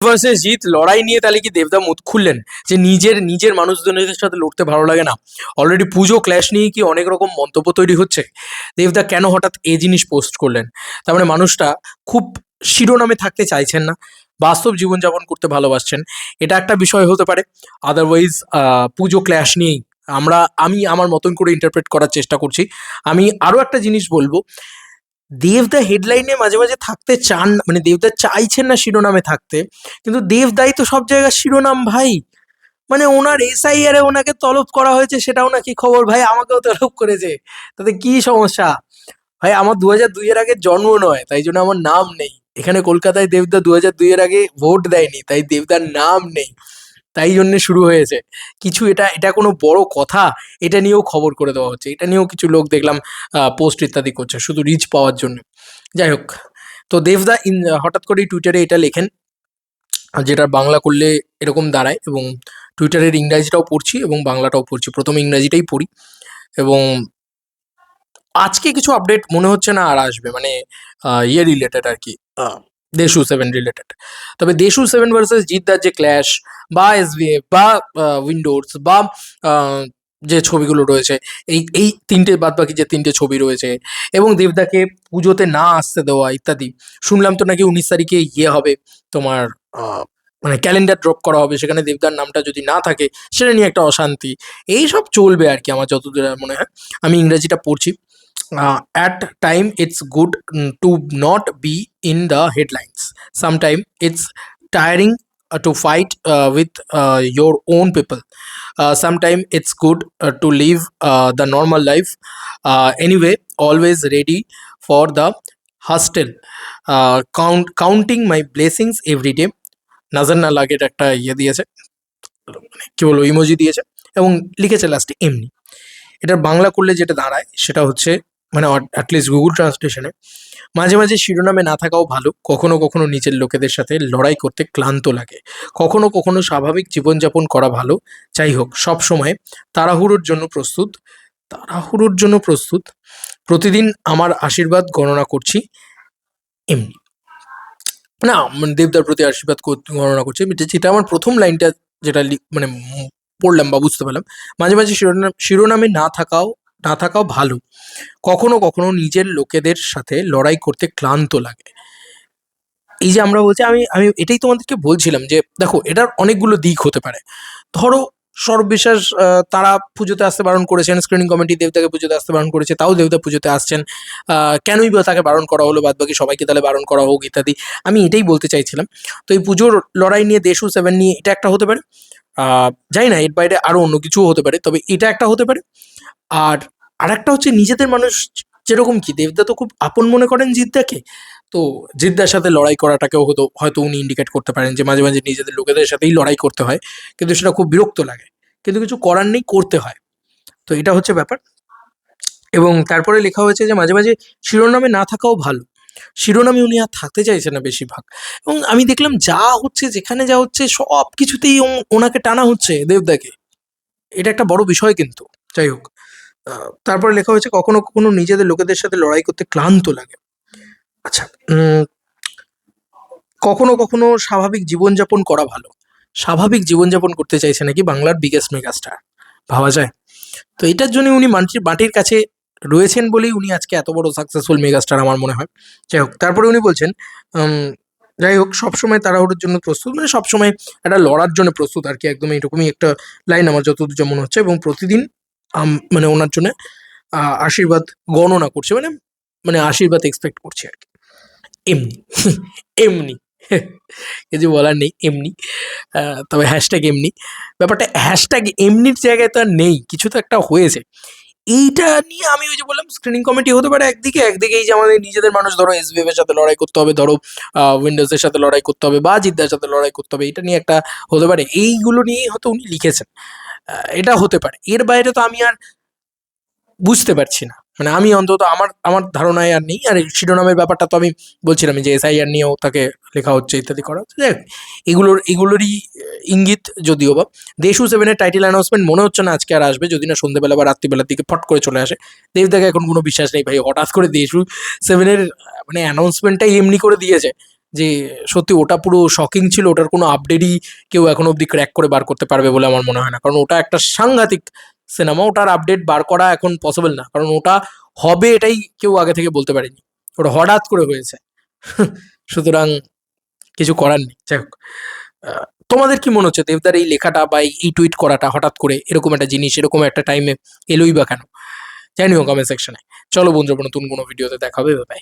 Versus জিত লড়াই নিয়ে তাহলে কি দেবদা মুখ খুললেন যে নিজের নিজের মানুষজনের সাথে লড়তে ভালো লাগে না? অলরেডি পুজো ক্ল্যাশ নিয়ে কি অনেক রকম মন্তব্য তৈরি হচ্ছে? দেবদা কেন হঠাৎ এই জিনিস পোস্ট করলেন? তার মানে মানুষটা খুব শিরোনামে থাকতে চাইছেন না, বাস্তব জীবনযাপন করতে ভালোবাসছেন। এটা একটা বিষয় হতে পারে। আদারওয়াইজ পুজো ক্ল্যাশ নিয়েই আমি আমার মতন করে ইন্টারপ্রেট করার চেষ্টা করছি। আমি আরো একটা জিনিস বলবো, দেবদা হেডলাইনে মাঝে মাঝে থাকতে চান না, মানে দেবদা চাইছেন না শিরোনামে থাকতে, কিন্তু দেবদাই তো সব জায়গায় শিরোনাম ভাই। মানে ওনার এসআইআর এ ওনাকে তলব করা হয়েছে, সেটাও নাকি খবর ভাই, আমাকেও তলব করেছে। তাতে কি সমস্যা ভাই? আমার 2002 এর আগে জন্ম নয়, তাই জন্য আমার নাম নেই এখানে। কলকাতায় দেবদা 2002 এর আগে ভোট দেয়নি, তাই দেবদার নাম নেই, তাই জন্য শুরু হয়েছে কিছু। এটা এটা কোনো বড় কথা? এটা নিয়েও খবর করে দেওয়া হচ্ছে, এটা নিয়েও কিছু লোক দেখলাম পোস্ট ইত্যাদি করছে শুধু রিচ পাওয়ার জন্য। যাই হোক, তো দেবদা হঠাৎ করেই টুইটারে এটা লেখেন, যেটা বাংলা করলে এরকম দাঁড়ায়। এবং টুইটারের ইংরাজিটাও পড়ছি এবং বাংলাটাও পড়ছি, প্রথমে ইংরাজিটাই পড়ি। এবং আজকে কিছু আপডেট মনে হচ্ছে না আর আসবে, মানে ইয়ে রিলেটেড আর কি, দেশু সেভেন রিলেটেড। তবে দেশু সেভেন ভার্সেস জিদ্দার যে ক্ল্যাশ, বা এসভিএফ, বা উইন্ডোজ, বা আহ, যে ছবিগুলো রয়েছে, এই এই তিনটে বাদ বাকি যে তিনটে ছবি রয়েছে, এবং দেবদাকে পুজোতে না আসতে দেওয়া ইত্যাদি। শুনলাম তো নাকি 19 তারিখে ইয়ে হবে তোমার, মানে ক্যালেন্ডার ড্রপ করা হবে, সেখানে দেবদার নামটা যদি না থাকে সেটা নিয়ে একটা অশান্তি। এই সব চলবে আর কি, আমার যতদূর মনে হয়। আমি ইংরেজিটা পড়ছি। At time it's good to not be in the headlines. Sometime it's tiring to fight with your own people. Sometime it's good to live the normal life. Anyway, always ready for the hustle. Counting my blessings every day. নাজার না লাগে একটা ইয়ে দিয়েছে, কি বলবো, emoji দিয়েছে, এবং লিখেছে লাস্টে এমনি। এটার বাংলা করলে যেটা দাঁড়ায় সেটা হচ্ছে, মানে অ্যাটলিস্ট গুগল ট্রান্সলেশনে, মাঝে মাঝে শিরোনামে না থাকাও ভালো, কখনো কখনো নিজের লোকেদের সাথে লড়াই করতে ক্লান্ত লাগে, কখনো কখনো স্বাভাবিক জীবনযাপন করা ভালো। যাই হোক, সব সময় তাড়াহুড়োর জন্য প্রস্তুত, তাড়াহুড়োর জন্য প্রস্তুত, প্রতিদিন আমার আশীর্বাদ গণনা করছি এমনি। না, মানে দেবদার প্রতি আশীর্বাদ গণনা করছে, যেটা আমার প্রথম লাইনটা, যেটা মানে পড়লাম বা বুঝতে পারলাম। মাঝে মাঝে শিরোনামে না থাকাও ভালো, কখনো কখনো নিজের লোকেদের সাথে লড়াই করতে ক্লান্ত লাগে। এই যে আমরা বলছি, আমি আমি এটাই তোমাদেরকে বলছিলাম যে দেখো, এটার অনেকগুলো দিক হতে পারে। ধরো, সৌরভ বিশ্বাস তারা পুজোতে আসতে বারণ করেছেন, স্ক্রিনিং কমিটি দেবতাকে পুজোতে আসতে বারণ করেছে, তাও দেবতা পুজোতে আসছেন। কেনই বা তাকে বারণ করা হলো, বাদ বাকি সবাইকে তাহলে বারণ করা হোক ইত্যাদি। আমি এটাই বলতে চাইছিলাম। তো এই পুজোর লড়াই নিয়ে, দেশু সেভেন নিয়ে, এটা একটা হতে পারে। জানি না এর বাইরে আরো অন্য কিছুও হতে পারে, তবে এটা একটা হতে পারে। আর আরেকটা হচ্ছে নিজেদের মানুষ, যেরকম কি দেবদা তো খুব আপন মনে করেন জিদ্দাকে। তো জিদ্দার সাথে লড়াই করাটাকেও হয়তো উনি ইন্ডিকেট করতে পারেন যে মাঝে মাঝে নিজেদের লোকেদের সাথেই লড়াই করতে হয়, কিন্তু সেটা খুব বিরক্ত লাগে, কিন্তু কিছু করার নেই, করতে হয়। তো এটা হচ্ছে ব্যাপার। এবং তারপরে লেখা হয়েছে যে মাঝে মাঝে শিরোনামে না থাকাও ভালো। শিরোনামে উনি আর থাকতে চাইছেন না বেশিরভাগ। এবং আমি দেখলাম যা হচ্ছে, যেখানে যা হচ্ছে, সব কিছুতেই ওনাকে টানা হচ্ছে, দেবদাকে। এটা একটা বড় বিষয় কিন্তু। যাই হোক, তারপরে লেখা হয়েছে কখনো কখনো নিজেদের লোকেদের সাথে লড়াই করতে ক্লান্ত লাগে। আচ্ছা, কখনো কখনো স্বাভাবিক জীবনযাপন করা ভালো। স্বাভাবিক জীবনযাপন করতে চাইছে নাকি বাংলার বিগেস্ট মেগাস্টার, ভাবা যায়? তো এটার জন্য উনি মাটির কাছে রয়েছেন বলেই উনি আজকে এত বড় সাকসেসফুল মেগাস্টার আমার মনে হয়। যাই হোক, তারপরে উনি বলছেন, যাই হোক, সবসময় তাড়াহুড়োর জন্য প্রস্তুত, মানে সবসময় একটা লড়ার জন্য প্রস্তুত আর কি, একদম এরকমই একটা লাইন আমার যতদূর যা মনে হচ্ছে। এবং প্রতিদিন মানে ওনার জন্য আশীর্বাদ গণনা করছে, মানে মানে আশীর্বাদ এক্সপেক্ট করছে আর কি, এমনি এমনি কিছু বলার নেই, এমনি। তবে হ্যাশট্যাগ এমনি, ব্যাপারটা হ্যাশট্যাগ এমনির জায়গায় তো আর নেই, কিছু তো একটা হয়েছে। এইটা নিয়ে আমি ওই যে বললাম, স্ক্রিনিং কমিটি হতে পারে একদিকে, একদিকে এই যে আমাদের নিজেদের মানুষ, ধরো এসবিএফ এর সাথে লড়াই করতে হবে, ধরো উইন্ডোজের সাথে লড়াই করতে হবে, বা জিদ্দার সাথে লড়াই করতে হবে, এটা নিয়ে একটা হতে পারে। এইগুলো নিয়েই হয়তো উনি লিখেছেন, এটা হতে পারে। এর বাইরে তো আমি আর বুঝতে পারছি না, মানে আমি অন্তত আমার আমার ধারণায় আর নেই। আর এই শিরোনামের ব্যাপারটা তো আমি বলছিলাম যে এসআইআর নিয়েও তাকে লেখা হচ্ছে ইত্যাদি করা হচ্ছে। যাই হোক, এগুলোরই ইঙ্গিত। যদিও বা দেশু সেভেনের টাইটেল অ্যানাউন্সমেন্ট মনে হচ্ছে না আজকে আর আসবে, যদি না সন্ধ্যেবেলা বা রাত্রিবেলার দিকে ফট করে চলে আসে। দেবদাকে এখন কোনো বিশ্বাস নেই ভাই, হঠাৎ করে দেশু সেভেনের মানে অ্যানাউন্সমেন্টটাই এমনি করে দিয়েছে। যে সত্যি ওটা পুরো শকিং ছিল, ওটার কোনো আপডেটই কেউ এখনো অবধি ক্র্যাক করে বার করতে পারবে বলে আমার মনে হয় না, কারণ ওটা একটা সাংঘাতিক সিনেমা, ওটার আপডেট বার করা এখন পসিবল না, কারণ ওটা হবে এটাই কেউ আগে থেকে বলতে পারেনি, ওটা হঠাৎ করে হয়েছে। সুতরাং কিছু করার নেই। যাই হোক, তোমাদের কি মনে হচ্ছে দেবদার এই লেখাটা বা এই টুইট করাটা হঠাৎ করে এরকম একটা জিনিস এরকম একটা টাইমে এলোই বা কেন? জানিও কমেন্ট সেকশনে। চলো বন্ধুরা, নতুন কোনো ভিডিওতে দেখা হবে। বাই।